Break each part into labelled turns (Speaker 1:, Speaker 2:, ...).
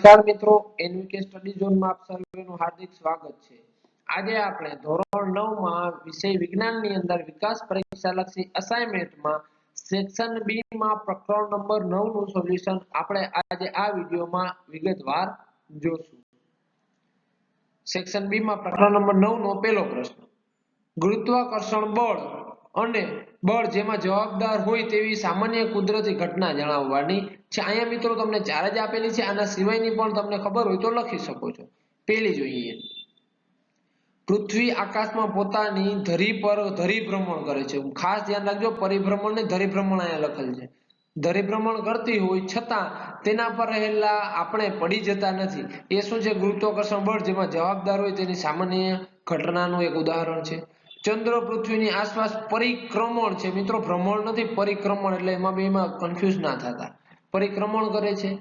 Speaker 1: નમસ્કાર મિત્રો, એનવીકે study zone માં આપ સર્વેનું હાર્દિક સ્વાગત છે। આજે આપણે ધોરણ 9 માં વિષય વિજ્ઞાનની અંદર વિકાસ પરીક્ષા લક્ષી અસાઇનમેન્ટમાં સેક્શન બી માં પ્રકરણ નંબર 9 નું સોલ્યુશન આપણે આજે આ વિડિયોમાં વિગતવાર જોશું। સેક્શન બી માં પ્રકરણ નંબર 9 નો પહેલો પ્રશ્ન, ગુરુત્વાકર્ષણ બળ અને બળ જેમાં જવાબદાર હોય તેવી સામાન્ય કુદરતી ઘટના જણાવવાની છે। અહીંયા મિત્રો તમને ચાર જ આપેલી છે, આના સિવાયની પણ તમને ખબર હોય તો લખી શકો છો। પહેલી જોઈએ, પૃથ્વી આકાશમાં પોતાની ધરી પર ધરીભ્રમણ કરે છે। ખાસ ધ્યાન રાખજો, પરિભ્રમણ ને ધરીભ્રમણ અહીંયા લખેલ છે। ધરીભ્રમણ કરતી હોય છતાં તેના પર રહેલા આપણે પડી જતા નથી, એ શું છે? ગુરુત્વાકર્ષણ બળ જેમાં જવાબદાર હોય તેની સામાન્ય ઘટનાનું એક ઉદાહરણ છે। ચંદ્ર પૃથ્વીની આસપાસ પરિક્રમણ છે, મિત્રો ભ્રમણ નથી, પરિક્રમણ, એટલે એમાં બેમાં કન્ફ્યુઝ ના થતા, પરિક્રમણ કરે છે।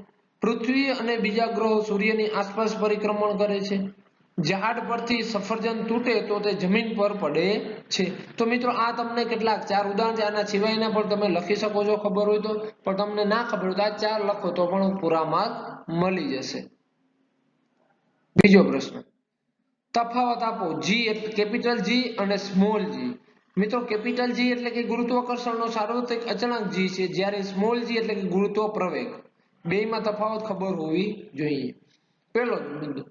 Speaker 1: પૃથ્વી અને બીજા ગ્રહો સૂર્યની આસપાસ પરિક્રમણ કરે છે। ઝાડ પરથી સફરજન તૂટે તો તે જમીન પર પડે છે। તો મિત્રો આ તમને કેટલાક ચાર ઉદાહરણ છે, આના સિવાયના પણ તમે લખી શકો છો ખબર હોય તો, પણ તમને ના ખબર હોય તો આ ચાર લખો તો પણ પૂરા માર્ક મળી જશે। બીજો પ્રશ્ન, તફાવત આપો, જી એટલે કેપિટલ જી અને સ્મોલ જી। મિત્રો કેપિટલ જી એટલે કે ગુરુત્વાકર્ષણનો સાર્વત્રિક અચળાંક જી છે, જ્યારે સ્મોલ જી એટલે કે ગુરુત્વ પ્રવેગ। બેયમાં તફાવત ખબર હોવી જોઈએ। પહેલો બિંદુ,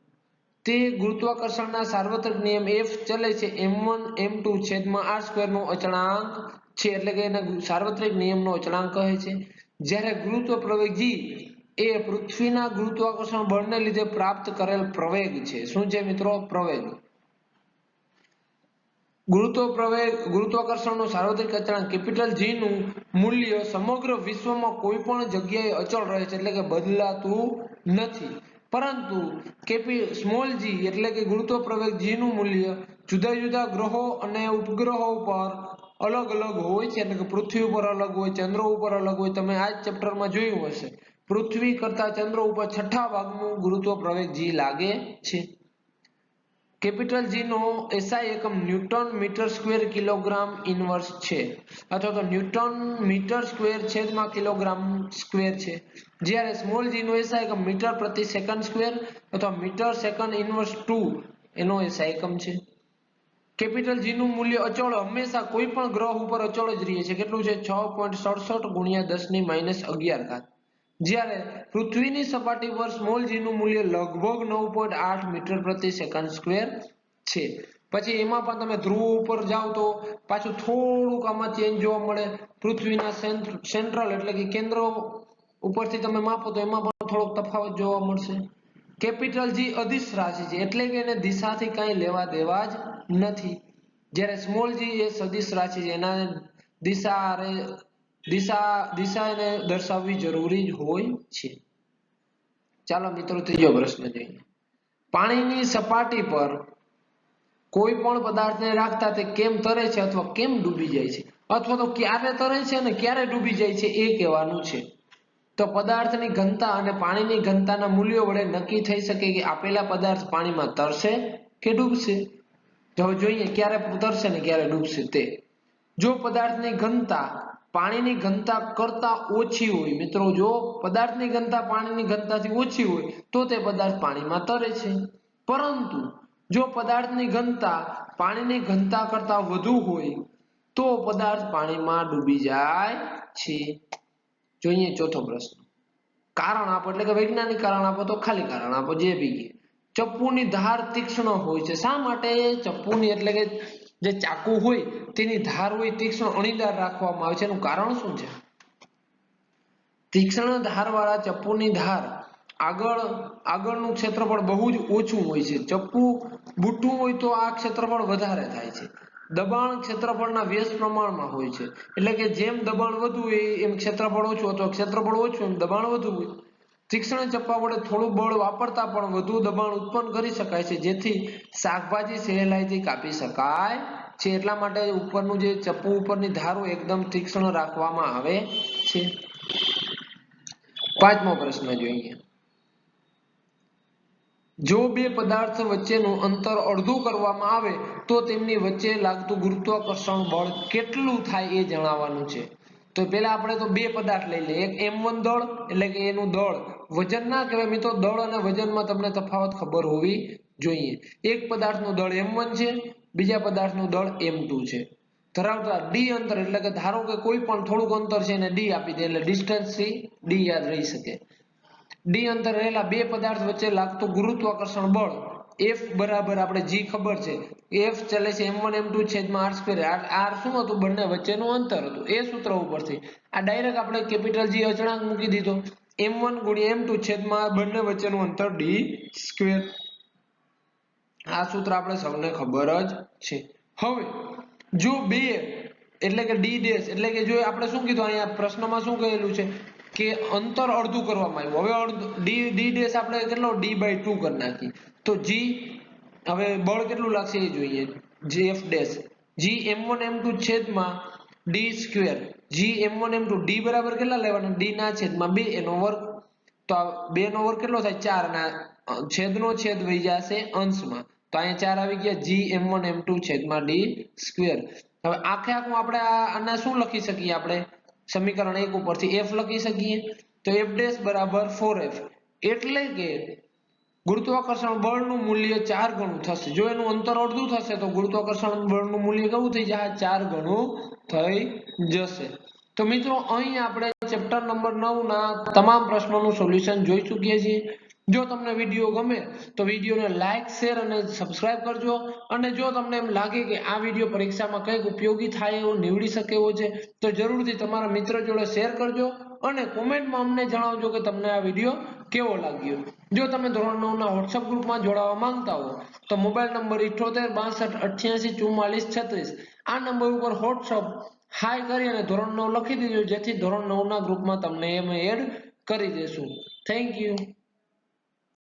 Speaker 1: તે ગુરુત્વાકર્ષણના સાર્વત્રિક નિયમ F ચલે છે m1 m2 છેદમાં r² નો અચળાંક છે, એટલે કે એને સાર્વત્રિક નિયમનો અચળાંક કહે છે। જ્યારે ગુરુત્વ પ્રવેગ g એ પૃથ્વીના ગુરુત્વાકર્ષણ બળને લીધે પ્રાપ્ત કરેલ પ્રવેગ છે। શું છે મિત્રો? પ્રવેગ। ગુરુત્વાકર્ષણનો સાર્વત્રિક અચળાંક કેપિટલ જી નું મૂલ્ય સમગ્ર વિશ્વમાં કોઈ પણ જગ્યાએ અચળ રહે છે, એટલે કે બદલાતું નથી, પરંતુ સ્મોલ જી એટલે કે ગુરુત્વ પ્રવેગ જી નું મૂલ્ય જુદા જુદા ગ્રહો અને ઉપગ્રહો પર અલગ અલગ હોય છે, એટલે કે પૃથ્વી ઉપર અલગ હોય, ચંદ્ર ઉપર અલગ હોય। તમે આ જ ચેપ્ટરમાં જોયું હશે, પૃથ્વી કરતા ચંદ્ર ઉપર છઠ્ઠા ભાગનું ગુરુત્વ પ્રવેગ જી લાગે છે। કેપિટલ જી નો એસઆઈ એકમ newton metre square kilogram inverse છે, અથવા તો ન્યૂટન મીટર સ્ક્વેર છેદમાં કિલોગ્રામ સ્ક્વેર છે। જ્યારે સ્મોલ જી નો એસઆઈ એકમ મીટર પ્રતિ સેકન્ડ સ્ક્વેર અથવા મીટર સેકન્ડ ઇનવર્સ 2 એનો એસઆઈ એકમ છે। કેપિટલ જી નું મૂલ્ય અચળ હંમેશા કોઈ પણ ગ્રહ ઉપર અચળ જ રહે છે। કેટલું છે? 6.67 ગુણ્યા 10⁻11। જ્યારે પૃથ્વીની સપાટી પર સ્મોલ જી નું મૂલ્ય લગભગ 9.8 મીટર પ્રતિ સેકન્ડ સ્ક્વેર છે। પછી એમાં પણ તમે ધ્રુવો ઉપર જાઓ તો પાછું થોડુંક આમાં ચેન્જ જોવા મળે। પૃથ્વીના સેન્ટ્રલ એટલે કે કેન્દ્ર ઉપરથી તમે માપો તો એમાં પણ થોડોક તફાવત જોવા મળશે। કેપિટલ જી અદિશ રાશિ છે, એટલે કે એને દિશાથી કાંઈ લેવા દેવા જ નથી, જ્યારે સ્મોલ જી એ સદિશ રાશિ છે, એના દિશા એને દર્શાવવી જરૂરી હોય છે। ચાલો મિત્રો ત્રીજો પ્રશ્ન જોઈએ, પાણીની સપાટી પર કોઈ પણ પદાર્થને રાખતા તે કેમ તરે છે અથવા કેમ ડૂબી જાય છે, અથવા તો ક્યારે તરે છે અને ક્યારે ડૂબી જાય છે એ કહેવાનું છે। તો પદાર્થની ઘનતા અને પાણીની ઘનતાના મૂલ્યો વડે નક્કી થઈ શકે કે આપેલા પદાર્થ પાણીમાં તરશે કે ડૂબશે। તો જોઈએ ક્યારે તરશે ને ક્યારે ડૂબશે તે। જો પદાર્થની ઘનતા પાણીની ઘનતા કરતા ઓછી હોય, મિત્રો જો પદાર્થની ઘનતા પાણીની ઘનતાથી ઓછી હોય તો તે પદાર્થ પાણીમાં તરે છે, પરંતુ જો પદાર્થની ઘનતા પાણીની ઘનતા કરતા વધુ હોય તો પદાર્થ પાણીમાં ડૂબી જાય છે। જોઈએ ચોથો પ્રશ્ન, કારણ આપો, એટલે કે વૈજ્ઞાનિક કારણ આપો તો ખાલી કારણ આપો, જે બી કે। ચપ્પુની ધાર તીક્ષ્ણ હોય છે, શા માટે? ચપ્પુની એટલે કે જે ચાકુ હોય તેની ધાર હોય તીક્ષ્ણ અણીદાર રાખવામાં આવે છે, એનું કારણ શું છે? તીક્ષ્ણ ધારવાળા ચપ્પુની ધાર આગળનું ક્ષેત્રફળ બહુ જ ઓછું હોય છે। ચપ્પુ બુઠ્ઠું હોય તો આ ક્ષેત્રફળ વધારે થાય છે। દબાણ ક્ષેત્રફળના વ્યસ્ત પ્રમાણમાં હોય છે, એટલે કે જેમ દબાણ વધુ હોય એમ ક્ષેત્રફળ ઓછું, અથવા ક્ષેત્રફળ ઓછું એમ દબાણ વધુ હોય। તીક્ષ્ણ ચપ્પા વડે થોડું બળ વાપરતા પણ વધુ દબાણ ઉત્પન્ન કરી શકાય છે, જેથી શાકભાજી સહેલાઈથી કાપી શકાય છે, એટલા માટે ઉપરનું જે ચપ્પુ ઉપરની ધાર હોય એકદમ તીક્ષ્ણ રાખવામાં આવે છે। પાંચમો પ્રશ્ન જોઈએ, જો બે પદાર્થ વચ્ચેનું અંતર અડધું કરવામાં આવે તો તેમની વચ્ચે લાગતું ગુરુત્વાકર્ષણ બળ કેટલું થાય એ જણાવવાનું છે। તો પહેલા આપણે તો બે પદાર્થ લઈ લઈએ, એક m1 દળ એટલે કે એનું દળ વજન ના કહેવાય મિત્રો, દળ અને વજનમાં તમને તફાવત ખબર હોવી જોઈએ. એક પદાર્થનું દળ m1 છે, બીજા પદાર્થનું દળ m2 છે. ધરાવતા d અંતર એટલે કે ધારો કે કોઈ પણ થોડુંક અંતર છે એને d આપી દે એટલે ડિસ્ટન્સ થી d યાદ રહી શકે. d અંતર રહેલા બે પદાર્થ વચ્ચે લાગતું ગુરુત્વાકર્ષણ બળ F બરાબર આપણે g ખબર છે, F ચાલે છે m1 m2 છેદમાં r સ્ક્વેર. r શું હતું? બંને વચ્ચેનું અંતર હતું. એ સૂત્ર ઉપરથી આ ડાયરેક્ટ આપણે કેપિટલ G અચળાંક મૂકી દીધો, m1 ગુણ્યા m2 છેદમાં બંને વચ્ચેનું અંતર d સ્ક્વેર. આ સૂત્ર આપણે સૌને ખબર જ છે. હવે જો બે એટલે કે d ડેશ એટલે કે જો આપણે શું કીધું અહીંયા પ્રશ્નમાં શું કહેલું છે કે અંતર અડધું કરવામાં આવ્યું. હવે d ડેશ આપણે કેટલો d/2 કરી નાખી તો g હવે બળ કેટલું લાગશે એ જોઈએ. F dash g m1 m2 છેદમાં d square. g m1 m2 d બરાબર કેટલા લેવાના? d ના છેદમાં 2 એનો વર્ગ. તો 2 નો વર્ગ કેટલો થાય? 4 ના છેદનો છેદ વહી જશે અંશમાં, તો અહીંયા 4 આવી ગયા. g m1 m2 છેદમાં d સ્ક્વેર. હવે આખે આખું આપણે આને શું લખી શકીએ? આપણે સમીકરણ 1 ઉપરથી f લખી શકીએ. તો f ડેશ બરાબર 4f એટલે કે ગુરુત્વાકર્ષણ બળનું મૂલ્ય 4 ગણું થશે. જો એનું અંતર અડધું થશે તો ગુરુત્વાકર્ષણ બળનું મૂલ્ય કેવું થઈ જશે? 4 ગણું થઈ જશે. તો મિત્રો અહીં આપણે ચેપ્ટર નંબર 9 ના તમામ પ્રશ્નોનું સોલ્યુશન જોઈ ચૂક્યા છીએ. જો તમને વિડીયો ગમે તો વિડીયોને લાઈક, શેર અને સબસ્ક્રાઇબ કરજો. અને જો તમને એમ લાગે કે આ વિડીયો પરીક્ષામાં કંઈક ઉપયોગી થાય એવો નીવડી શકે એવો છે તો જરૂરથી તમારા મિત્ર જોડે શેર કરજો અને કોમેન્ટમાં અમને જણાવજો કે તમને આ વિડીયો કેવો લાગ્યો. જો તમે ધોરણ 9 ના WhatsApp ગ્રુપમાં જોડાવા માંગતા હો તો મોબાઈલ નંબર 78 62 88 44 36 આ નંબર ઉપર WhatsApp હાય કરી અને ધોરણ 9 લખી દેજો, જેથી ધોરણ 9 ના ગ્રુપમાં તમને એડ કરી દેશું. Thank you.